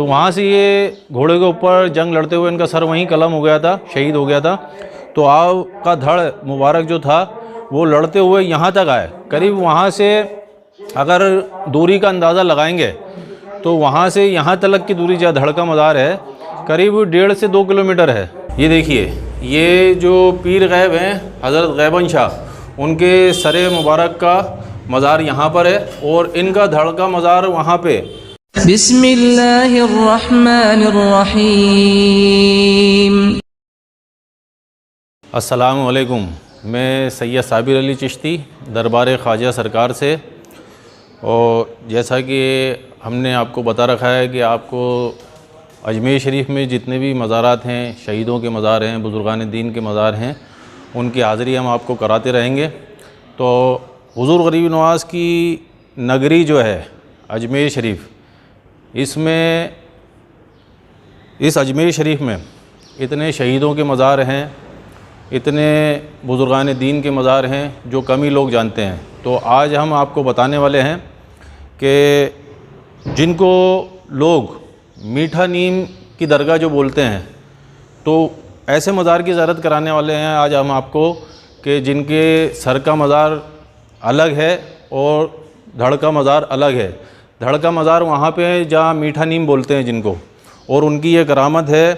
तो वहाँ से ये घोड़े के ऊपर जंग लड़ते हुए इनका सर वहीं कलम हो गया था, शहीद हो गया था। तो आपका धड़ मुबारक जो था वो लड़ते हुए यहाँ तक आए। करीब वहाँ से अगर दूरी का अंदाज़ा लगाएंगे तो वहाँ से यहाँ तक की दूरी जो धड़ का मज़ार है करीब 1.5 से 2 किलोमीटर है। ये देखिए, ये जो पीर गैब हैं हज़रत गैबन शाह, उनके सरे मुबारक का मज़ार यहाँ पर है और इनका धड़ का मज़ार वहाँ पे। बिस्मिल्लाहिर्रहमानिर्रहीम। अस्सलामु अलैकुम। मैं सैयद साबिर अली चिश्ती दरबार ख्वाजा सरकार से। और जैसा कि हमने आपको बता रखा है कि आपको अजमेर शरीफ में जितने भी मज़ारात हैं, शहीदों के मज़ार हैं, बुज़ुर्गान दीन के मज़ार हैं, उनकी हाज़िरी हम आपको कराते रहेंगे। तो हुज़ूर गरीब नवाज़ की नगरी जो है अजमेर शरीफ, इसमें इस अजमेर शरीफ में इतने शहीदों के मज़ार हैं, इतने बुज़ुर्गान दीन के मज़ार हैं जो कम ही लोग जानते हैं। तो आज हम आपको बताने वाले हैं कि जिनको लोग मीठा नीम की दरगाह जो बोलते हैं, तो ऐसे मज़ार की ज़ियारत कराने वाले हैं आज हम आपको कि जिनके सर का मज़ार अलग है और धड़ का मज़ार अलग है। धड़ का मज़ार वहाँ पे है जहाँ मीठा नीम बोलते हैं जिनको, और उनकी ये करामत है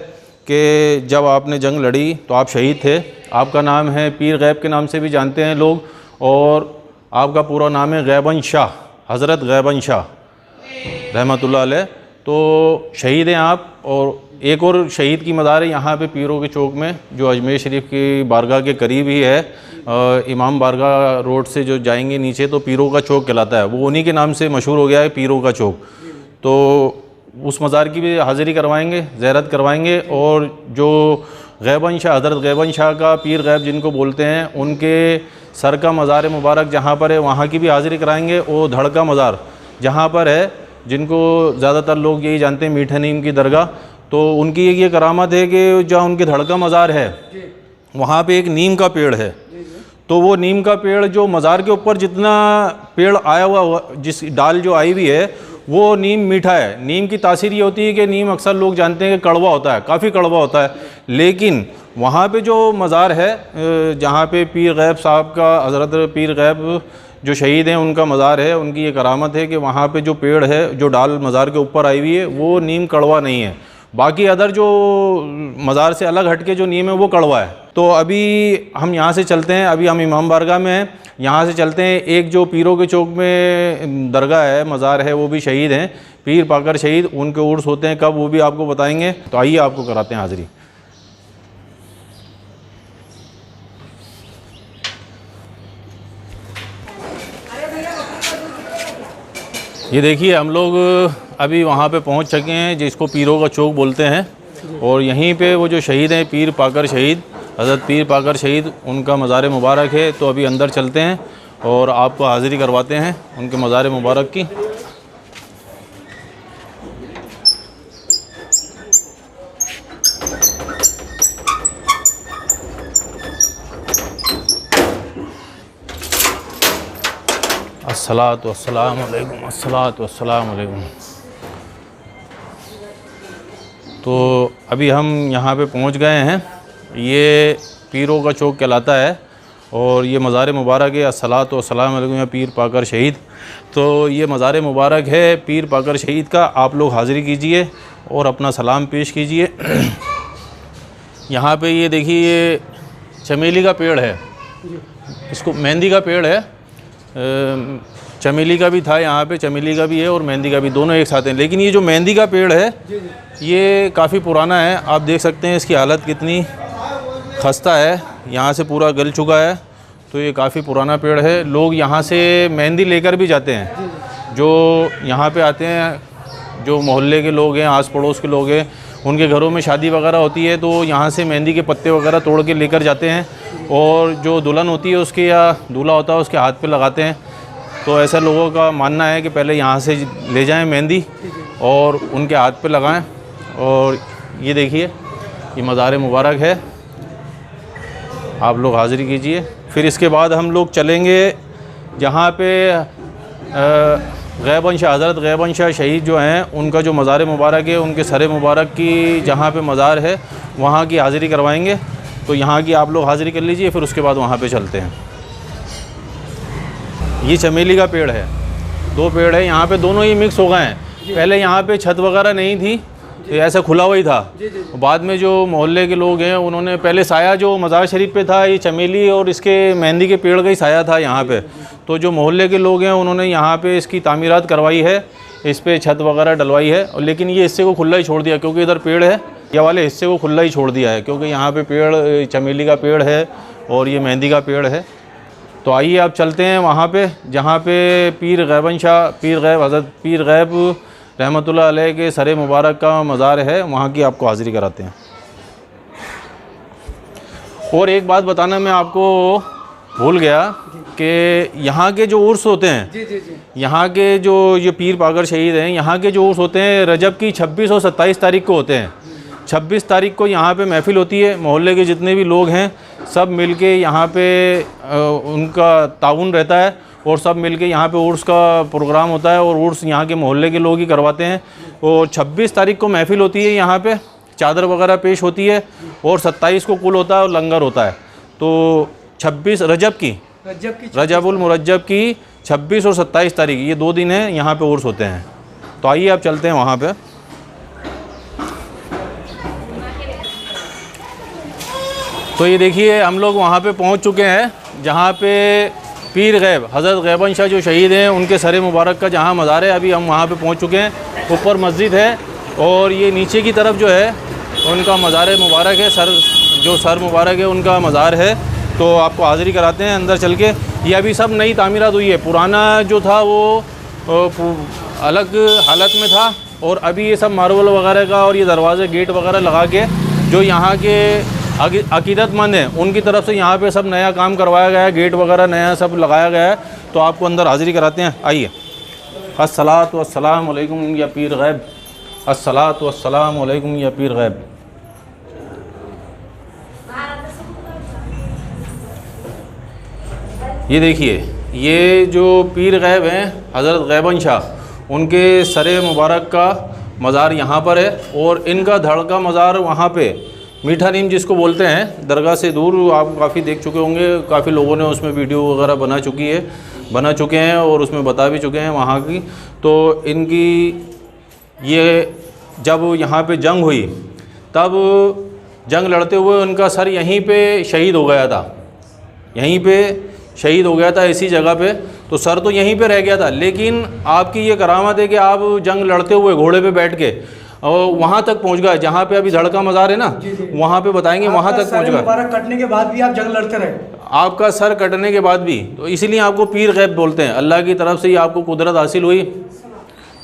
कि जब आपने जंग लड़ी तो आप शहीद थे। आपका नाम है पीर गैब के नाम से भी जानते हैं लोग, और आपका पूरा नाम है गैबन शाह, हज़रत गैबन शाह रहमतुल्लाह अलैह। तो शहीद हैं आप। और एक और शहीद की मज़ार है यहाँ पे पीरों के चौक में, जो अजमेर शरीफ की बारगाह के करीब ही है। इमाम बारगाह रोड से जो जाएंगे नीचे तो पीरों का चौक कहलाता है, वो उन्हीं के नाम से मशहूर हो गया है, पीरों का चौक। तो उस मज़ार की भी हाज़िरी करवाएंगे, ज़ियारत करवाएंगे। और जो गैबन शाह, हज़रत गैबन शाह का पीर गैब जिनको बोलते हैं, उनके सर का मज़ार मुबारक जहाँ पर है वहाँ की भी हाज़िरी कराएंगे। और धड़ का मज़ार जहाँ पर है, जिनको ज़्यादातर लोग यही जानते हैं मीठा नीम की दरगाह, तो उनकी ये करामत है कि जहाँ उनके धड़ का मज़ार है वहाँ पे एक नीम का पेड़ है। तो वो नीम का पेड़ जो मज़ार के ऊपर जितना पेड़ आया हुआ, जिस डाल जो आई हुई है, वो नीम मीठा है। नीम की तासीर ये होती है कि नीम अक्सर लोग जानते हैं कि कड़वा होता है, काफ़ी कड़वा होता है, लेकिन वहाँ पे जो मज़ार है जहाँ पे पीर गैब साहब का, हज़रत पीर गैब जो शहीद हैं उनका मज़ार है, उनकी ये करामत है कि वहाँ पे जो पेड़ है, जो डाल मज़ार के ऊपर आई हुई है, वो नीम कड़वा नहीं है। बाकी अदर जो मज़ार से अलग हटके जो नीम है वो कड़वा है। तो अभी हम यहाँ से चलते हैं, अभी हम इमाम बारगाह में हैं, यहाँ से चलते हैं। एक जो पीरों के चौक में दरगाह है, मज़ार है, वो भी शहीद हैं, पीर पाकर शहीद। उनके उर्स होते हैं कब, वो भी आपको बताएंगे। तो आइए आपको कराते हैं हाज़िरी। ये देखिए, हम लोग अभी वहाँ पे पहुँच चुके हैं जिसको पीरों का चौक बोलते हैं। और यहीं पे वो जो शहीद हैं, पीर पाकर शहीद, हज़रत पीर पाकर शहीद, उनका मज़ार मुबारक है। तो अभी अंदर चलते हैं और आपको हाज़िरी करवाते हैं उनके मज़ार मुबारक की। अस्सलातु वस्सलामु अलैकुम, अस्सलातु वस्सलामु अलैकुम। तो अभी हम यहाँ पे पहुँच गए हैं। ये पीरों का चौक कहलाता है और ये मज़ार मुबारक है। अस्सलातु वस्सलामु अलैकुम या पीर पाकर शहीद। तो ये मज़ार मुबारक है पीर पाकर शहीद का। आप लोग हाज़िरी कीजिए और अपना सलाम पेश कीजिए। यहाँ पे ये देखिए, ये चमेली का पेड़ है, इसको मेहंदी का पेड़ है। चमेली का भी था यहाँ पे, चमेली का भी है और मेहंदी का भी, दोनों एक साथ हैं। लेकिन ये जो मेहंदी का पेड़ है ये काफ़ी पुराना है। आप देख सकते हैं इसकी हालत कितनी खस्ता है, यहाँ से पूरा गल चुका है। तो ये काफ़ी पुराना पेड़ है। लोग यहाँ से मेहंदी लेकर भी जाते हैं, जो यहाँ पे आते हैं, जो मोहल्ले के लोग हैं, आस पड़ोस के लोग हैं, उनके घरों में शादी वगैरह होती है तो यहाँ से मेहंदी के पत्ते वगैरह तोड़ के लेकर जाते हैं। और जो दुल्हन होती है उसके, या दूल्हा होता है, उसके हाथ पे लगाते हैं। तो ऐसा लोगों का मानना है कि पहले यहाँ से ले जाएं मेहंदी और उनके हाथ पे लगाएं। और ये देखिए, ये मज़ार मुबारक है, आप लोग हाज़िरी कीजिए। फिर इसके बाद हम लोग चलेंगे जहाँ पे गैबन शाह, हज़रत गैबन शाह शहीद जो हैं उनका जो मज़ार मुबारक है, उनके सर मुबारक की जहाँ पे मज़ार है वहाँ की हाज़िरी करवाएंगे। तो यहाँ की आप लोग हाज़िरी कर लीजिए, फिर उसके बाद वहाँ पे चलते हैं। ये चमेली का पेड़ है, 2 पेड़ है यहाँ पे, दोनों ही मिक्स हो गए हैं। पहले यहाँ पे छत वगैरह नहीं थी, तो ऐसा खुला हुआ ही था। बाद में जो मोहल्ले के लोग हैं उन्होंने पहले साया जो मज़ार शरीफ पे था, ये चमेली और इसके मेहंदी के पेड़ का ही साया था यहाँ पे। तो जो मोहल्ले के लोग हैं उन्होंने यहाँ पे इसकी तामीरात करवाई है, इस पर छत वगैरह डलवाई है। और लेकिन ये हिस्से को खुला ही छोड़ दिया, क्योंकि इधर पेड़ है, ये वाले हिस्से को खुला ही छोड़ दिया है, क्योंकि यहाँ पे पेड़ चमेली का पेड़ है और ये मेहंदी का पेड़ है। तो आइए आप चलते हैं वहाँ पे जहाँ पे पीर गैबन शाह, हज़रत पीर गैब रहमतुल्लाह अलैह के सर मुबारक का मज़ार है, वहाँ की आपको हाज़िरी कराते हैं। और एक बात बताना मैं आपको भूल गया कि यहाँ के जो उर्स होते हैं, यहाँ के जो ये पीर पाकर शहीद हैं, यहाँ के जो उर्स होते हैं रजब की 26 और 27 तारीख को होते हैं। 26 तारीख को यहाँ पे महफ़िल होती है, मोहल्ले के जितने भी लोग हैं सब मिलके यहाँ पे उनका ताउन रहता है और सब मिलके यहाँ पे उर्स का प्रोग्राम होता है और उर्स यहाँ के मोहल्ले के लोग ही करवाते हैं। और 26 तारीख को महफ़िल होती है, यहाँ पे चादर वगैरह पेश होती है और 27 को कुल होता है और लंगर होता है। तो 26 रजबुल मुरज्जब की 26 और 27 तारीख, ये 2 दिन हैं यहाँ पे उर्स होते हैं। तो आइए आप चलते हैं वहाँ पे। तो ये देखिए हम लोग वहाँ पे पहुँच चुके हैं जहाँ पे पीर गैब हज़रत गैबन शाह जो शहीद हैं उनके सर मुबारक का जहाँ मज़ार है, अभी हम वहाँ पे पहुँच चुके हैं। ऊपर मस्जिद है और ये नीचे की तरफ जो है उनका मज़ार मुबारक है, सर मुबारक है उनका मज़ार है। तो आपको हाज़िरी कराते हैं अंदर चल के। ये अभी सब नई तामीरात हुई है, पुराना जो था वो अलग हालत में था और अभी ये सब मार्बल वगैरह का और ये दरवाज़े गेट वगैरह लगा के जो यहाँ के अकीदतमंद हैं उनकी तरफ से यहाँ पे सब नया काम करवाया गया है, गेट वगैरह नया सब लगाया गया है। तो आपको अंदर हाज़िरी कराते हैं, आइए। अस्सलातु वस्सलामु अलैकुम या पीर गैब, अस्सलातु वस्सलामु अलैकुम या पीर गैब। ये देखिए, ये जो पीर गैब हैं हज़रत गैबन शाह, उनके सर मुबारक का मज़ार यहाँ पर है और इनका धड़ का मज़ार वहाँ पे मीठा नीम जिसको बोलते हैं, दरगाह से दूर। आप काफ़ी देख चुके होंगे, काफ़ी लोगों ने उसमें वीडियो वगैरह बना चुके हैं और उसमें बता भी चुके हैं वहाँ की। तो इनकी ये जब यहाँ पे जंग हुई तब जंग लड़ते हुए उनका सर यहीं पे शहीद हो गया था, यहीं पे शहीद हो गया था इसी जगह पे। तो सर तो यहीं पे रह गया था, लेकिन आपकी ये करामत है कि आप जंग लड़ते हुए घोड़े पे बैठ के और वहाँ तक पहुँच गए जहाँ पे अभी धड़ का मज़ार है ना, वहाँ पे बताएंगे, वहाँ तक पहुँच गए। मुबारक कटने के बाद भी आप जंग लड़ते रहे, आपका सर कटने के बाद भी, तो इसीलिए आपको पीर गैब बोलते हैं। अल्लाह की तरफ से ही आपको कुदरत हासिल हुई।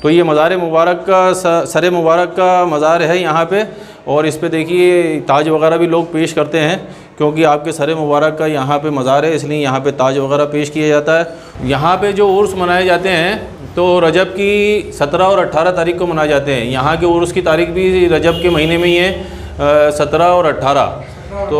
तो ये मज़ार मुबारक का सर मुबारक का मज़ार है यहाँ पे। और इस पे देखिए ताज वगैरह भी लोग पेश करते हैं, क्योंकि आपके सर मुबारक का यहाँ पे मज़ार है, इसलिए यहाँ पे ताज वगैरह पेश किया जाता है। यहाँ पे जो उर्स मनाए जाते हैं तो रजब की 17 और 18 तारीख को मनाए जाते हैं। यहाँ के उर्स की तारीख भी रजब के महीने में ही है, 17 और 18। तो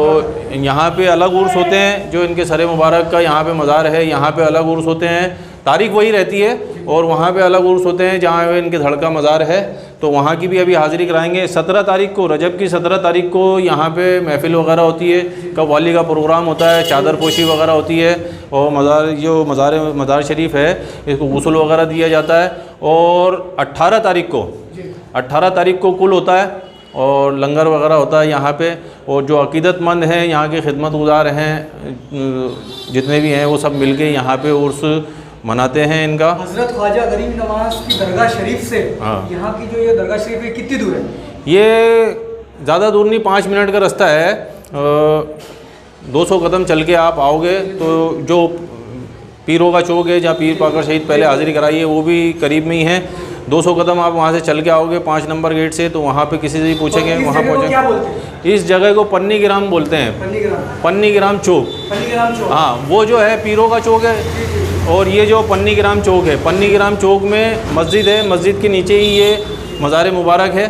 यहाँ पे अलग उर्स होते हैं, जो इनके सर मुबारक का यहाँ पे मज़ार है, यहाँ पे अलग उर्स होते हैं। तारीख वही रहती है और वहाँ पे अलग उर्स होते हैं जहाँ इनके धड़ का मज़ार है। तो वहाँ की भी अभी हाज़िरी कराएंगे। 17 तारीख को, रजब की 17 तारीख को यहाँ पे महफ़िल वगैरह होती है, कव्वाली का प्रोग्राम होता है, चादर पोशी वगैरह होती है और मज़ार शरीफ है इसको गुस्ल वगैरह दिया जाता है। और 18 तारीख को कुल होता है और लंगर वगैरह होता है यहाँ पे। और जो अकीदतमंद हैं, यहाँ के खिदमत गुज़ार हैं, जितने भी हैं, वो सब मिलके यहाँ पे उर्स मनाते हैं इनका। हज़रत ख्वाजा गरीब नवाज़ की दरगाह शरीफ से यहाँ की जो ये दरगाह शरीफ है कितनी दूर है? ये ज़्यादा दूर नहीं, 5 मिनट का रास्ता है। 200 कदम चल के आप आओगे तो जो पीरों का चौक है, जहाँ पीर पाकर शहीद पहले हाज़िरी कराई है, वो भी करीब में ही है। 200 कदम आप वहाँ से चल के आओगे 5 नंबर गेट से, तो वहाँ पे किसी से भी पूछेंगे, वहाँ पहुँचेंगे। इस जगह को पन्नी ग्राम बोलते हैं, पन्नी ग्राम चौक। हाँ, वो जो है पीरों का चौक है और ये जो पन्नी ग्राम चौक है, पन्नी ग्राम चौक में मस्जिद है, मस्जिद के नीचे ही ये मज़ार मुबारक है।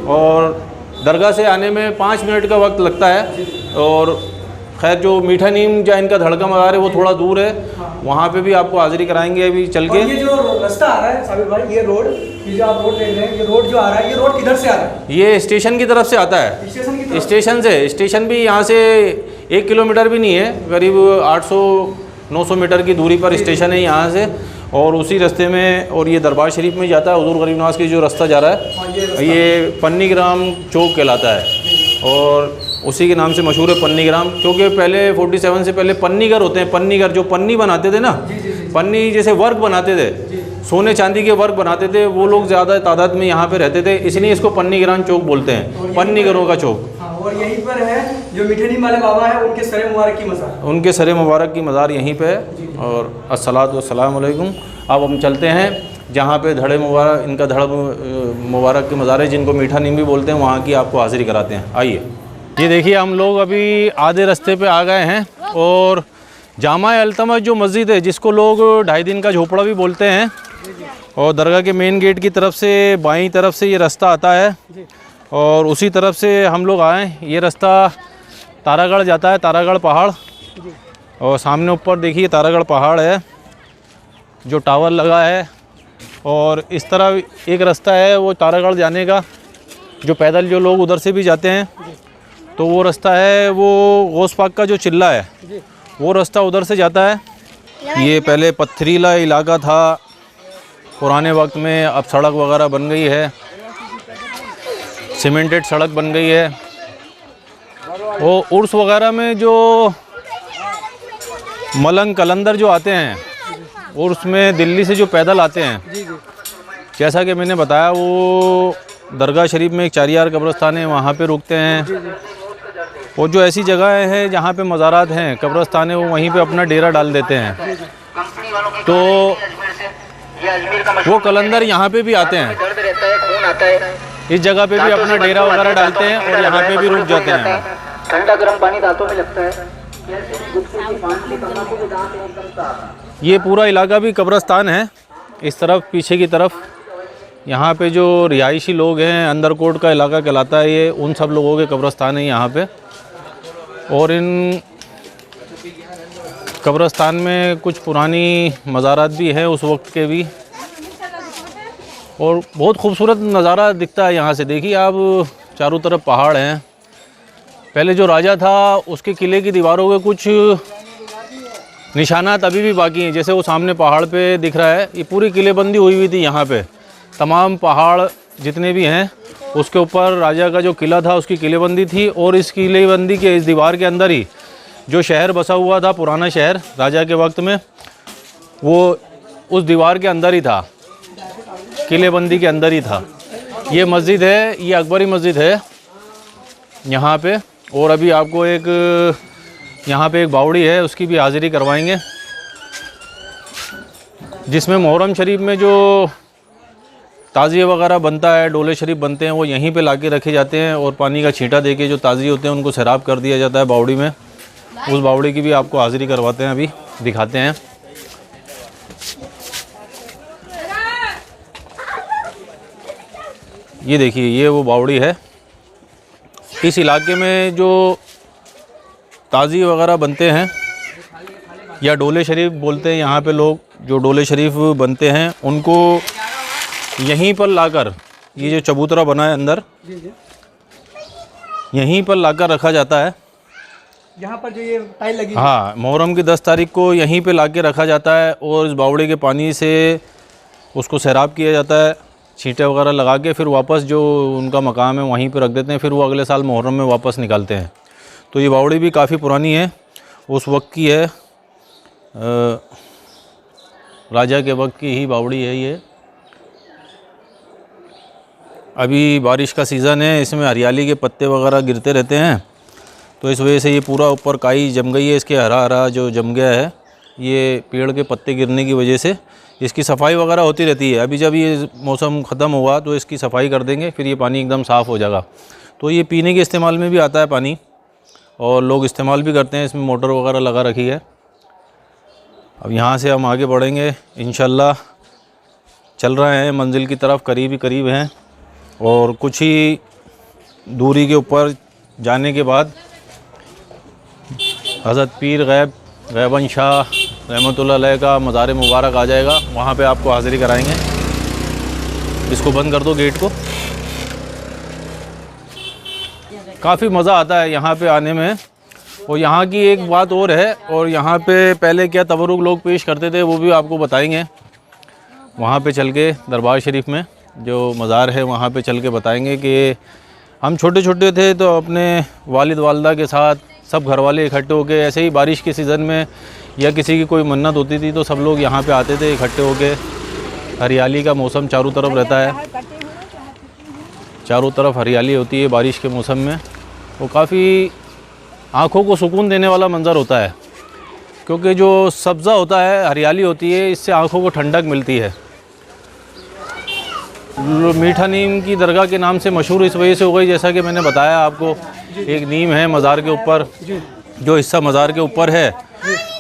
और दरगाह से आने में 5 मिनट का वक्त लगता है और खैर जो मीठा नीम या इनका धड़का मज़ार है वो थोड़ा दूर है, वहाँ पे भी आपको हाज़िरी कराएंगे अभी चल के। ये जो रास्ता आ रहा है साबिर भाई, ये रोड, ये जो आप रोड देख रहे हैं, ये रोड जो आ रहा है, ये रोड किधर से आ रहा है? ये स्टेशन की तरफ से आता है, स्टेशन की तरफ? स्टेशन से। स्टेशन भी यहाँ से 1 किलोमीटर भी नहीं है, करीब 800-900 मीटर की दूरी पर स्टेशन है यहाँ से। और उसी रास्ते में, और ये दरबार शरीफ में जाता है, हुजूर गरीब नवाज़ की जो रास्ता जा रहा है ये पन्नीग्राम चौक कहलाता है, और उसी के नाम से मशहूर है पन्नीग्राम। क्योंकि पहले 47 से पहले पन्नीगर होते हैं, पन्नीगर जो पन्नी बनाते थे ना, पन्नी जैसे वर्क बनाते थे, सोने चांदी के वर्क बनाते थे, वो लोग ज़्यादा तादाद में यहाँ पे रहते थे, इसलिए इसको पन्नीग्राम चौक बोलते हैं, पन्नीगरों का चौक। और यहीं पर है जो मीठे नीम वाले बाबा है, उनके सरे मुबारक की मज़ार, उनके सरे मुबारक की मज़ार यहीं पे है। और अस्सलातु वस्सलामु अलैकुम। अब हम चलते हैं जहाँ पे धड़े मुबारक, इनका धड़ मुबारक के मज़ार है, जिनको मीठा नीम भी बोलते हैं, वहाँ की आपको हाज़िरी कराते हैं। आइए। ये देखिए हम लोग अभी आधे रास्ते पे आ गए हैं, और जामा अल्तमश जो मस्जिद है, जिसको लोग 2.5 दिन का झोपड़ा भी बोलते हैं, और दरगाह के मेन गेट की तरफ से बाईं तरफ से ये रास्ता आता है, और उसी तरफ से हम लोग आए। ये रास्ता तारागढ़ जाता है, तारागढ़ पहाड़, और सामने ऊपर देखिए तारागढ़ पहाड़ है जो टावर लगा है। और इस तरह एक रास्ता है वो तारागढ़ जाने का, जो पैदल जो लोग उधर से भी जाते हैं, तो वो रास्ता है वो गौस पाक का जो चिल्ला है, वो रास्ता उधर से जाता है। ये पहले पथरीला इलाका था पुराने वक्त में, अब सड़क वगैरह बन गई है, सीमेंटेड सड़क बन गई है। वो उर्स वगैरह में जो मलंग कलंदर जो आते हैं, उर्स में दिल्ली से जो पैदल आते हैं, जैसा कि मैंने बताया, वो दरगाह शरीफ में एक चारियार कब्रस्तान है, वहाँ पे रुकते हैं। और जो ऐसी जगह है जहाँ पे मज़ारात हैं, कब्रस्तान है, वो वहीं पे अपना डेरा डाल देते हैं। तो वो कलंदर यहाँ पे भी आते हैं, इस जगह पे भी अपना डेरा वगैरह डालते हैं, और यहाँ पे भी रुक जाते हैं। ठंडा गर्म पानी दांतों में लगता है। ये पूरा इलाका भी कब्रस्तान है। इस तरफ पीछे की तरफ यहाँ पे जो रिहायशी लोग हैं, अंदरकोट का इलाका कहलाता है ये, उन सब लोगों के कब्रस्तान है यहाँ पे। और इन कब्रस्तान में कुछ पुरानी मज़ारात भी हैं उस वक्त के भी, और बहुत खूबसूरत नज़ारा दिखता है यहाँ से। देखिए आप, चारों तरफ पहाड़ हैं। पहले जो राजा था उसके किले की दीवारों के कुछ निशानात अभी भी बाकी हैं, जैसे वो सामने पहाड़ पे दिख रहा है, ये पूरी किलेबंदी हुई हुई थी यहाँ पे। तमाम पहाड़ जितने भी हैं उसके ऊपर राजा का जो किला था उसकी किलेबंदी थी, और इस किलेबंदी के इस दीवार के अंदर ही जो शहर बसा हुआ था, पुराना शहर राजा के वक्त में, वो उस दीवार के अंदर ही था, किलेबंदी के अंदर ही था। ये मस्जिद है, ये अकबरी मस्जिद है यहाँ पे। और अभी आपको एक यहाँ पे एक बावड़ी है, उसकी भी हाज़िरी करवाएंगे, जिसमें मुहर्रम शरीफ में जो ताज़िए वगैरह बनता है, डोले शरीफ बनते हैं, वो यहीं पे लाके रखे जाते हैं, और पानी का छींटा देके जो ताज़िए होते हैं उनको सैराब कर दिया जाता है बावड़ी में। उस बावड़ी की भी आपको हाज़िरी करवाते हैं, अभी दिखाते हैं। ये देखिए, ये वो बावड़ी है। इस इलाके में जो ताज़ी वगैरह बनते हैं, या डोले शरीफ बोलते हैं यहाँ पे लोग, जो डोले शरीफ बनते हैं उनको यहीं पर लाकर, ये जो चबूतरा बना है अंदर, यहीं पर लाकर रखा जाता है। यहाँ पर जो ये टाइल लगी, हाँ, मुहर्रम की 10 तारीख को यहीं पे लाके रखा जाता है, और इस बावड़ी के पानी से उसको सैराब किया जाता है, छींटे वगैरह लगा के, फिर वापस जो उनका मकाम है वहीं पे रख देते हैं, फिर वो अगले साल मुहर्रम में वापस निकालते हैं। तो ये बावड़ी भी काफ़ी पुरानी है, उस वक्त की है, राजा के वक्त की ही बावड़ी है ये। अभी बारिश का सीज़न है, इसमें हरियाली के पत्ते वगैरह गिरते रहते हैं, तो इस वजह से ये पूरा ऊपर काई जम गई है, इसके हरा हरा जो जम गया है, ये पेड़ के पत्ते गिरने की वजह से। इसकी सफाई वगैरह होती रहती है। अभी जब ये मौसम ख़त्म हुआ तो इसकी सफाई कर देंगे, फिर ये पानी एकदम साफ़ हो जाएगा। तो ये पीने के इस्तेमाल में भी आता है पानी, और लोग इस्तेमाल भी करते हैं, इसमें मोटर वगैरह लगा रखी है। अब यहाँ से हम आगे बढ़ेंगे इंशाल्लाह, चल रहे हैं मंजिल की तरफ, करीब ही करीब हैं, और कुछ ही दूरी के ऊपर जाने के बाद हज़रत पीर गैबन शाह रहमतुल्लाह अलैह का मज़ार मुबारक आ जाएगा, वहाँ पे आपको हाज़िरी कराएंगे। इसको बंद कर दो गेट को। काफ़ी मज़ा आता है यहाँ पे आने में। और यहाँ की एक बात और है, और यहाँ पे पहले क्या तबरुक लोग पेश करते थे वो भी आपको बताएंगे। वहाँ पे चल के दरबार शरीफ में जो मज़ार है वहाँ पे चल के बताएंगे कि हम छोटे छोटे थे तो अपने वालिद वालदा के साथ सब घर वाले इकट्ठे होके, ऐसे ही बारिश के सीज़न में या किसी की कोई मन्नत होती थी तो सब लोग यहाँ पे आते थे इकट्ठे होके। हरियाली का मौसम चारों तरफ रहता है, चारों तरफ हरियाली होती है बारिश के मौसम में। वो काफ़ी आँखों को सुकून देने वाला मंज़र होता है, क्योंकि जो सब्ज़ा होता है, हरियाली होती है, इससे आँखों को ठंडक मिलती है। मीठा नीम की दरगाह के नाम से मशहूर इस वजह से हो गई, जैसा कि मैंने बताया आपको, एक नीम है मज़ार के ऊपर, जो हिस्सा मज़ार के ऊपर है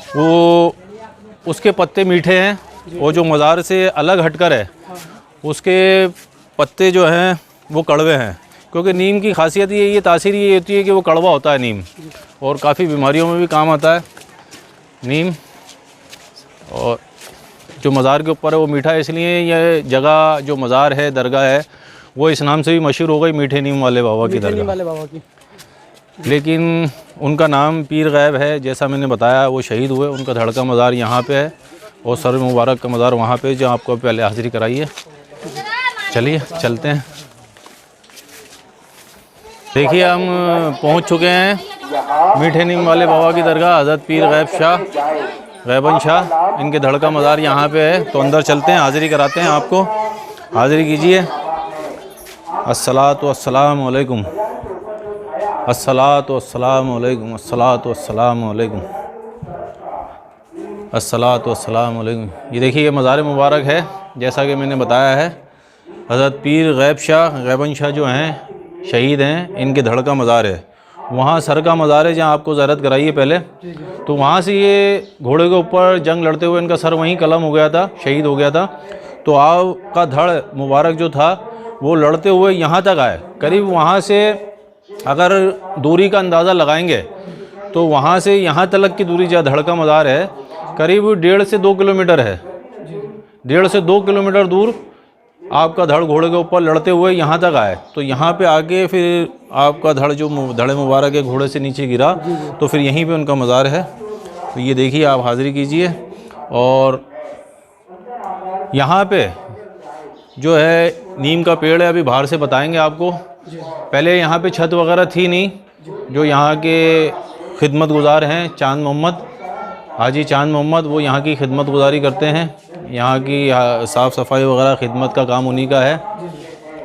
वो उसके पत्ते मीठे हैं, और जो मज़ार से अलग हटकर है उसके पत्ते जो हैं वो कड़वे हैं। क्योंकि नीम की खासियत ये तासीर ये होती है कि वो कड़वा होता है नीम, और काफ़ी बीमारियों में भी काम आता है नीम। और जो मज़ार के ऊपर है वो मीठा है, इसलिए यह जगह जो मज़ार है, दरगाह है, वो इस नाम से भी मशहूर हो गई, मीठे नीम वाले बाबा की दरगाह। लेकिन उनका नाम पीर गैब है, जैसा मैंने बताया, वो शहीद हुए, उनका धड़ का मज़ार यहाँ पे है और सर मुबारक का मज़ार वहाँ पे, जो आपको पहले हाज़िरी कराई है। चलिए चलते हैं। देखिए हम पहुँच चुके हैं मीठे नीम वाले बाबा की दरगाह, हज़रत पीर गैबन शाह, इनके धड़ का मज़ार यहाँ पे है। तो अंदर चलते हैं, हाज़िरी कराते हैं आपको। हाज़िरी कीजिए। अस्सलातु वस्सलामु अलैकुम, अस्सलातु वस्सलामु अलैकुम, अस्सलातु वस्सलामु अलैकुम, अस्सलातु वस्सलामु अलैकुम। ये देखिए ये मज़ार मुबारक है, जैसा कि मैंने बताया है। हज़रत पीर गैबन शाह जो हैं शहीद हैं, इनके धड़ का मज़ार है। वहाँ सर का मज़ार है जहाँ आपको ज़ियारत कराई है पहले। तो वहाँ से ये घोड़े के ऊपर जंग लड़ते हुए इनका सर वहीं कलम हो गया था, शहीद हो गया था। तो आपका धड़ मुबारक जो था वो लड़ते हुए यहाँ तक आए। करीब वहाँ से अगर दूरी का अंदाज़ा लगाएंगे तो वहाँ से यहाँ तक की दूरी जहाँ धड़ का मज़ार है करीब 1.5 से 2 किलोमीटर है। 1.5 से 2 किलोमीटर दूर आपका धड़ घोड़े के ऊपर लड़ते हुए यहाँ तक आए। तो यहाँ पे आके फिर आपका धड़ जो धड़े मुबारक है घोड़े से नीचे गिरा, तो फिर यहीं पे उनका मज़ार है। तो ये देखिए आप हाज़िरी कीजिए। और यहाँ पे जो है नीम का पेड़ है, अभी बाहर से बताएंगे आपको। पहले यहाँ पे छत वगैरह थी नहीं। जो यहाँ के खिदमत गुज़ार हैं चांद मोहम्मद, हाजी चांद मोहम्मद, वो यहाँ की खिदमत गुजारी करते हैं। यहाँ की साफ़ सफाई वगैरह खिदमत का काम उन्हीं का है।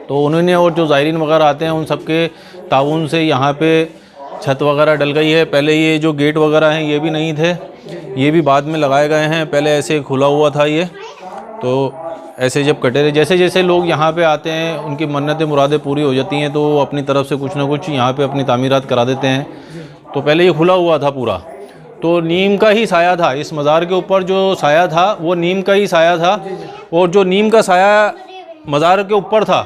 तो उन्होंने, और जो ज़ायरीन वगैरह आते हैं उन सब के ताउन से यहाँ पे छत वगैरह डल गई है। पहले ये जो गेट वगैरह हैं ये भी नहीं थे, ये भी बाद में लगाए गए हैं। पहले ऐसे खुला हुआ था ये, तो ऐसे जब कटे रहे, जैसे जैसे लोग यहाँ पे आते हैं उनकी मन्नतें मुरादें पूरी हो जाती हैं, तो वो अपनी तरफ से कुछ ना कुछ यहाँ पे अपनी तामीरात करा देते हैं। तो पहले ये खुला हुआ था पूरा, तो नीम का ही साया था। इस मज़ार के ऊपर जो साया था वो नीम का ही साया था। और जो नीम का साया मज़ार के ऊपर था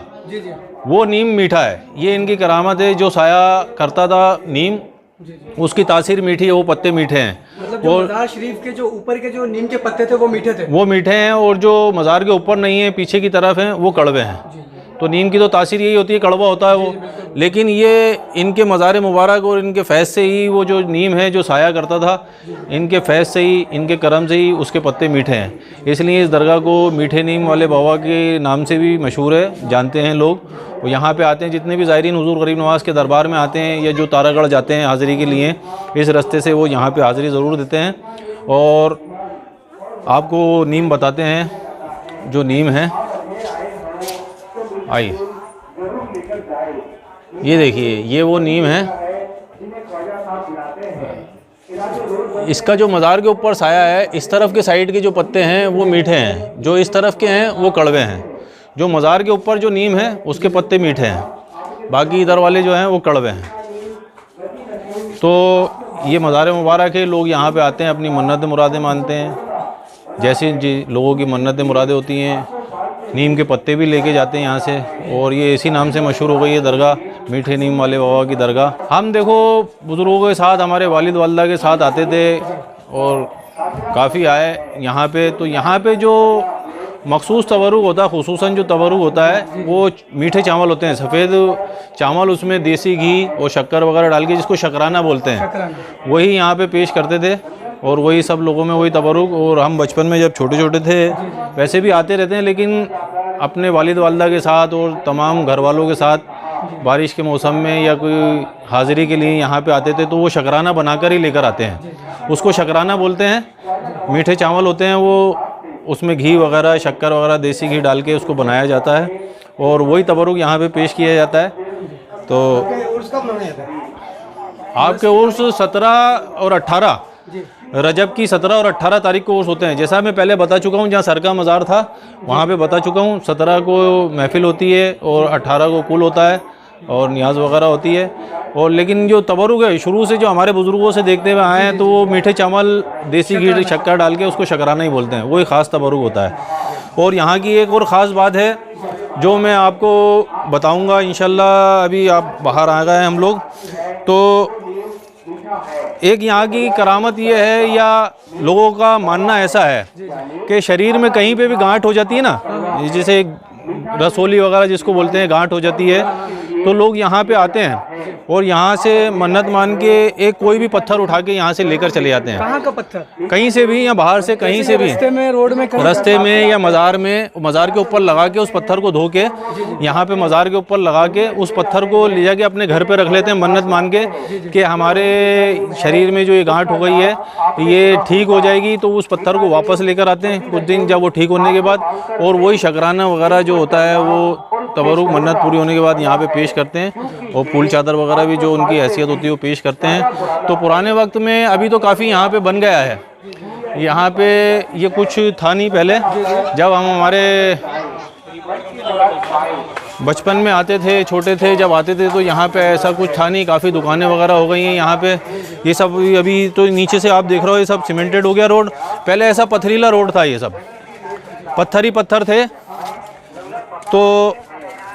वो नीम मीठा है। ये इनकी करामत है। जो साया करता था नीम, उसकी तासीर मीठी है, वो पत्ते मीठे हैं। मतलब जो मज़ार शरीफ के जो ऊपर के जो नीम के पत्ते थे वो मीठे थे, वो मीठे हैं। और जो मज़ार के ऊपर नहीं है, पीछे की तरफ हैं, वो कड़वे हैं। तो नीम की तो तासीर यही होती है, कड़वा होता है वो। लेकिन ये इनके मज़ार मुबारक और इनके फैज़ से ही वो जो नीम है जो साया करता था, इनके फैज़ से ही, इनके करम से ही उसके पत्ते मीठे हैं। इसलिए इस दरगाह को मीठे नीम वाले बाबा के नाम से भी मशहूर है, जानते हैं लोग। वो यहाँ पे आते हैं, जितने भी ज़ायरीन हुज़ूर गरीब नवाज़ के दरबार में आते हैं या जो तारागढ़ जाते हैं हाज़िरी के लिए, इस रास्ते से वो यहाँ पे हाज़िरी ज़रूर देते हैं। और आपको नीम बताते हैं, जो नीम है, आइए ये देखिए, ये वो नीम है। इसका जो मज़ार के ऊपर साया है, इस तरफ के साइड के जो पत्ते हैं वो मीठे हैं, जो इस तरफ के हैं वो कड़वे हैं। जो मज़ार के ऊपर जो नीम है उसके पत्ते मीठे हैं, बाकी इधर वाले जो हैं वो कड़वे हैं। तो ये मज़ार मुबारक है। लोग यहाँ पे आते हैं, अपनी मन्नत मुरादें मानते हैं। जैसे लोगों की मन्नत मुरादें होती हैं, नीम के पत्ते भी लेके जाते हैं यहाँ से। और ये इसी नाम से मशहूर हो गई है दरगाह, मीठे नीम वाले बाबा की दरगाह। हम देखो बुज़ुर्गों के साथ, हमारे वालिद वालिदा के साथ आते थे और काफ़ी आए यहाँ पे। तो यहाँ पे जो मखसूस तवरुक होता है, खुसूसन जो तवरुक होता है वो मीठे चावल होते हैं, सफ़ेद चावल, उसमें देसी घी और शक्कर वगैरह डाल के, जिसको शकराना बोलते हैं, वही यहाँ पे पेश करते थे। और वही सब लोगों में वही तबरुक। और हम बचपन में जब छोटे छोटे थे, वैसे भी आते रहते हैं, लेकिन अपने वालिद वालिदा के साथ और तमाम घर वालों के साथ बारिश के मौसम में या कोई हाज़िरी के लिए यहाँ पे आते थे, तो वो शकराना बनाकर ही लेकर आते हैं। उसको शकराना बोलते हैं। मीठे चावल होते हैं वो, उसमें घी वगैरह, शक्कर वगैरह, देसी घी डाल के उसको बनाया जाता है और वही तबरुक यहाँ पे पेश किया जाता है। तो आपके उर्स 17 और 18 रजब की 17 और 18 तारीख को उर्स होते हैं। जैसा मैं पहले बता चुका हूँ, जहाँ सर का मज़ार था वहाँ पे बता चुका हूँ, 17 को महफ़िल होती है और 18 को कुल होता है और नियाज़ वगैरह होती है। और लेकिन जो तबरुक है, शुरू से जो हमारे बुज़ुर्गों से देखते हुए आए हैं, तो वो मीठे चावल, देसी घी, शक्कर डाल के उसको शकराना ही बोलते हैं, वही ख़ास तबरुक होता है। और यहाँ की एक और ख़ास बात है जो मैं आपको बताऊँगा इंशाल्लाह। अभी आप बाहर आ गए हम लोग, तो एक यहाँ की करामत ये है, या लोगों का मानना ऐसा है कि शरीर में कहीं पे भी गांठ हो जाती है ना, जैसे रसोली वगैरह जिसको बोलते हैं, गांठ हो जाती है, तो लोग यहाँ पे आते हैं और यहाँ से मन्नत मान के एक कोई भी पत्थर उठा के यहाँ से लेकर चले जाते हैं। कहाँ का पत्थर? कहीं से भी, या बाहर से कहीं से भी, रास्ते में, रोड में, रास्ते में या मज़ार में, मज़ार के ऊपर लगा के उस पत्थर को धो के यहाँ पे मज़ार के ऊपर लगा के उस पत्थर को ले जाके अपने घर पे रख लेते हैं, मन्नत मान के कि हमारे शरीर में जो ये गांठ हो गई है ये ठीक हो जाएगी। तो उस पत्थर को वापस लेकर आते हैं कुछ दिन जब वो ठीक होने के बाद, और वही शकराना वगैरह जो होता है वो तबरुक मन्नत पूरी होने के बाद यहाँ पे पेश करते हैं। और फूल चादर वगैरह भी जो उनकी हैसियत होती है वो पेश करते हैं। तो पुराने वक्त में, अभी तो काफ़ी यहाँ पे बन गया है, यहाँ पे ये कुछ था नहीं पहले। जब हम हमारे बचपन में आते थे, छोटे थे जब आते थे, तो यहाँ पे ऐसा कुछ था नहीं, काफ़ी दुकानें वगैरह हो गई हैं यहाँ पे। ये सब अभी तो नीचे से आप देख रहे हो, ये सब सीमेंटेड हो गया रोड। पहले ऐसा पथरीला रोड था, ये सब पत्थर ही पत्थर थे। तो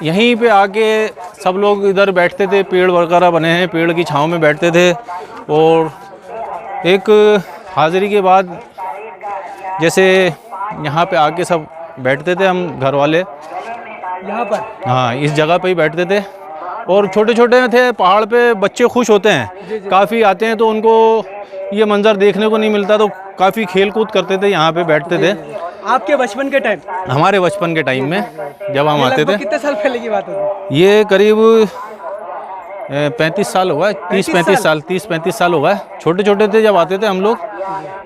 यहीं पे आके सब लोग इधर बैठते थे, पेड़ वगैरह बने हैं, पेड़ की छांव में बैठते थे। और एक हाज़िरी के बाद जैसे यहाँ पे आके सब बैठते थे, हम घर वाले यहाँ पर, हाँ, इस जगह पे ही बैठते थे। और छोटे छोटे थे, पहाड़ पे बच्चे खुश होते हैं, काफ़ी आते हैं, तो उनको ये मंज़र देखने को नहीं मिलता, तो काफ़ी खेल कूद करते थे, यहाँ पे बैठते थे। आपके बचपन के टाइम? हमारे बचपन के टाइम में जब हम आते थे। कितने साल पहले की बात होगी? ये करीब 35 साल होगा, 30-35 साल होगा। छोटे छोटे थे जब आते थे हम लोग,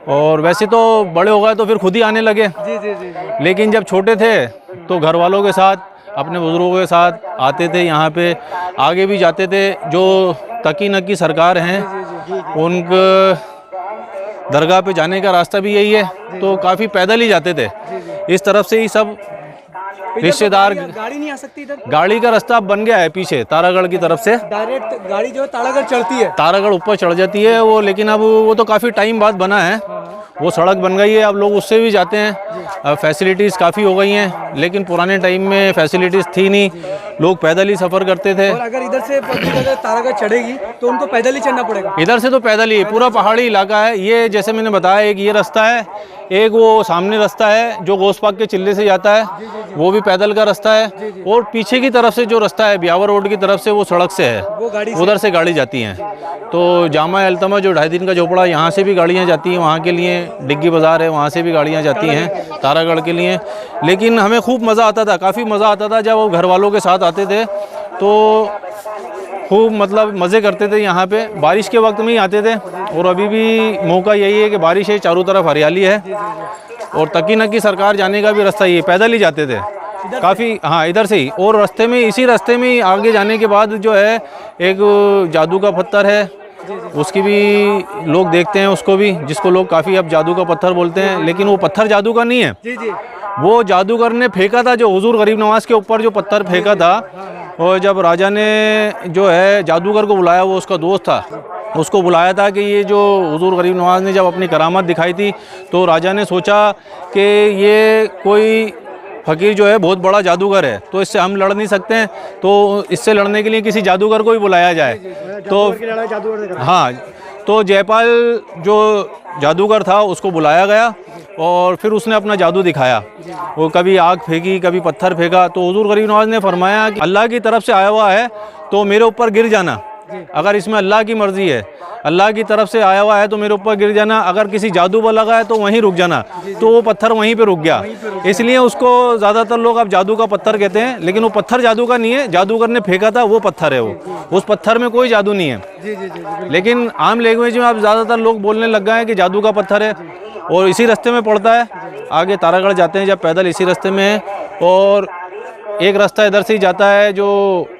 और वैसे तो बड़े हो गए तो फिर खुद ही आने लगे। जी। लेकिन जब छोटे थे तो घर वालों के साथ, अपने बुज़ुर्गों के साथ आते थे यहाँ पे, आगे भी जाते थे। जो तकी नकी सरकार हैं उनके दरगाह पे जाने का रास्ता भी यही है, तो काफ़ी पैदल ही जाते थे। इस तरफ से ही सब रिश्तेदार, गाड़ी नहीं आ सकती इधर? गाड़ी का रास्ता बन गया है पीछे तारागढ़ की तरफ से, डायरेक्ट गाड़ी जो है तारागढ़ चढ़ती है, तारागढ़ ऊपर चढ़ जाती है वो। लेकिन अब वो तो काफ़ी टाइम बाद बना है, वो सड़क बन गई है, अब लोग उससे भी जाते हैं। फैसिलिटीज़ काफ़ी हो गई हैं, लेकिन पुराने टाइम में फैसिलिटीज़ थी नहीं, लोग पैदल ही सफ़र करते थे। और अगर इधर से अगर तारागढ़ चढ़ेगी तो उनको पैदल ही चढ़ना पड़ेगा? इधर से तो पैदल ही, पूरा पहाड़ी इलाका है ये। जैसे मैंने बताया, एक ये रास्ता है, एक वो सामने रास्ता है जो गोसपाक के चिल्ले से जाता है, वो भी पैदल का रास्ता है। और पीछे की तरफ से जो रास्ता है ब्यावर रोड की तरफ से, वो सड़क से है, उधर से गाड़ी जाती हैं। तो जामा अल्तमा जो 2.5 दिन का झोपड़ा, यहाँ से भी गाड़ियाँ जाती हैं वहाँ के लिए। डिग्गी बाज़ार है, वहाँ से भी गाड़ियाँ जाती हैं तारागढ़ के लिए। लेकिन हमें खूब मज़ा आता था, काफ़ी मज़ा आता था जब वो घर वालों के साथ आते थे, तो खूब मतलब मज़े करते थे। यहाँ पे बारिश के वक्त में ही आते थे, और अभी भी मौका यही है कि बारिश है, चारों तरफ हरियाली है। और तकी नकी सरकार जाने का भी रास्ता ये, पैदल ही जाते थे काफ़ी, हाँ, इधर से ही। और रास्ते में, इसी रास्ते में ही आगे जाने के बाद जो है एक जादू का पत्थर है, उसकी भी लोग देखते हैं उसको भी, जिसको लोग काफ़ी अब जादू का पत्थर बोलते हैं। लेकिन वो पत्थर जादू का नहीं है, वो जादूगर ने फेंका था, जो हुजूर गरीब नवाज के ऊपर जो पत्थर फेंका था। और जब राजा ने जो है जादूगर को बुलाया, वो उसका दोस्त था, उसको बुलाया था कि ये जो हुजूर गरीब नवाज ने जब अपनी करामत दिखाई थी, तो राजा ने सोचा कि ये कोई फ़कीर जो है बहुत बड़ा जादूगर है, तो इससे हम लड़ नहीं सकते हैं, तो इससे लड़ने के लिए किसी जादूगर को ही बुलाया जाए। तो हाँ, तो जयपाल जो जादूगर था उसको बुलाया गया और फिर उसने अपना जादू दिखाया। वो कभी आग फेंकी, कभी पत्थर फेंका। तो हुजूर गरीब नवाज ने फरमाया कि अल्लाह की तरफ से आया हुआ है तो मेरे ऊपर गिर जाना, अगर इसमें अल्लाह की मर्ज़ी है, अल्लाह की तरफ से आया हुआ है तो मेरे ऊपर गिर जाना, अगर किसी जादू पर लगा है तो वहीं रुक जाना। तो वो पत्थर वहीं पे रुक गया, इसलिए उसको ज़्यादातर लोग अब जादू का पत्थर कहते हैं, लेकिन वो पत्थर जादू का नहीं है, जादूगर ने फेंका था वो पत्थर है, वो उस पत्थर में कोई जादू नहीं है। लेकिन आम लैंग्वेज में अब ज़्यादातर लोग बोलने लग गए हैं कि जादू का पत्थर है, और इसी रास्ते में पड़ता है। आगे तारागढ़ जाते हैं जब पैदल इसी रास्ते में है, और एक रास्ता इधर से ही जाता है जो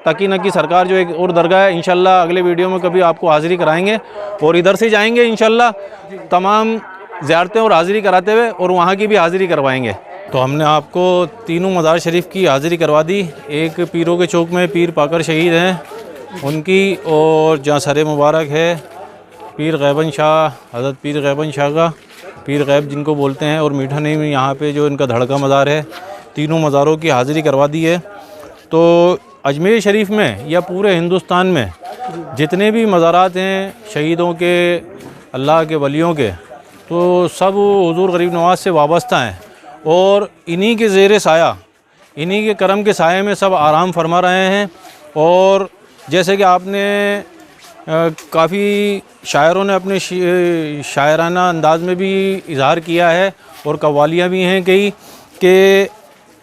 तकी नकी सरकार जो एक और दरगाह है। इंशाल्लाह अगले वीडियो में कभी आपको हाज़िरी कराएंगे, और इधर से जाएंगे इंशाल्लाह तमाम ज़ियारतें और हाज़िरी कराते हुए, और वहाँ की भी हाज़िरी करवाएंगे। तो हमने आपको तीनों मज़ार शरीफ की हाज़िरी करवा दी। एक पीरों के चौक में पीर पाकर शहीद हैं उनकी, और जहाँ सर मुबारक है पीर गैबन शाह, हज़रत पीर गैबन शाह का, पीर गैब जिनको बोलते हैं, और मीठा नीम यहाँ पे जो इनका धड़का मज़ार है, तीनों मज़ारों की हाज़िरी करवा दी है। तो अजमेर शरीफ में या पूरे हिंदुस्तान में जितने भी मज़ारात हैं शहीदों के, अल्लाह के वलियों के, तो सब हुजूर गरीब नवाज से वाबस्ता हैं, और इन्हीं के ज़ेर साया, इन्हीं के करम के साये में सब आराम फरमा रहे हैं। और जैसे कि आपने काफ़ी शायरों ने अपने शायराना अंदाज में भी इज़हार किया है, और कव्वालियाँ भी हैं कई, कि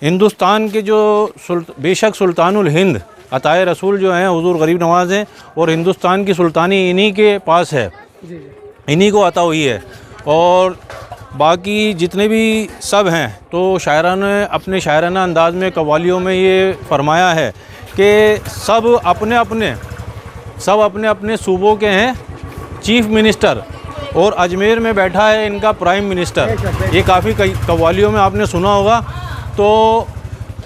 हिंदुस्तान के जो बेशक सुल्तानुल हिंद अताए रसूल जो हैं हुजूर गरीब नवाज हैं, और हिंदुस्तान की सुल्तानी इन्हीं के पास है, इन्हीं को अता हुई है। और बाकी जितने भी सब हैं, तो शायरान ने अपने शायराना अंदाज में कव्वालियों में ये फरमाया है कि सब अपने अपने सूबों के हैं चीफ़ मिनिस्टर, और अजमेर में बैठा है इनका प्राइम मिनिस्टर। ये काफ़ी कव्वालियों में आपने सुना होगा। तो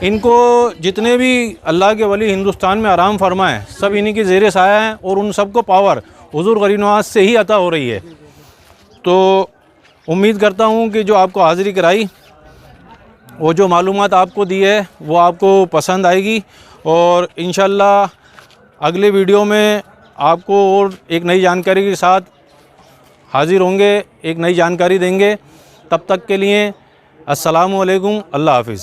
इनको जितने भी अल्लाह के वली हिंदुस्तान में आराम फरमाएँ, सब इन्हीं के ज़ेरे साया हैं, और उन सबको पावर हुजूर गरीब नवाज से ही अता हो रही है। तो उम्मीद करता हूँ कि जो आपको हाज़िरी कराई, वो जो मालूमात आपको दी है वो आपको पसंद आएगी, और इंशाल्लाह अगले वीडियो में आपको और एक नई जानकारी के साथ हाज़िर होंगे, एक नई जानकारी देंगे। तब तक के लिए अस्सलामु अलैकुम, अल्लाह हाफ़िज़।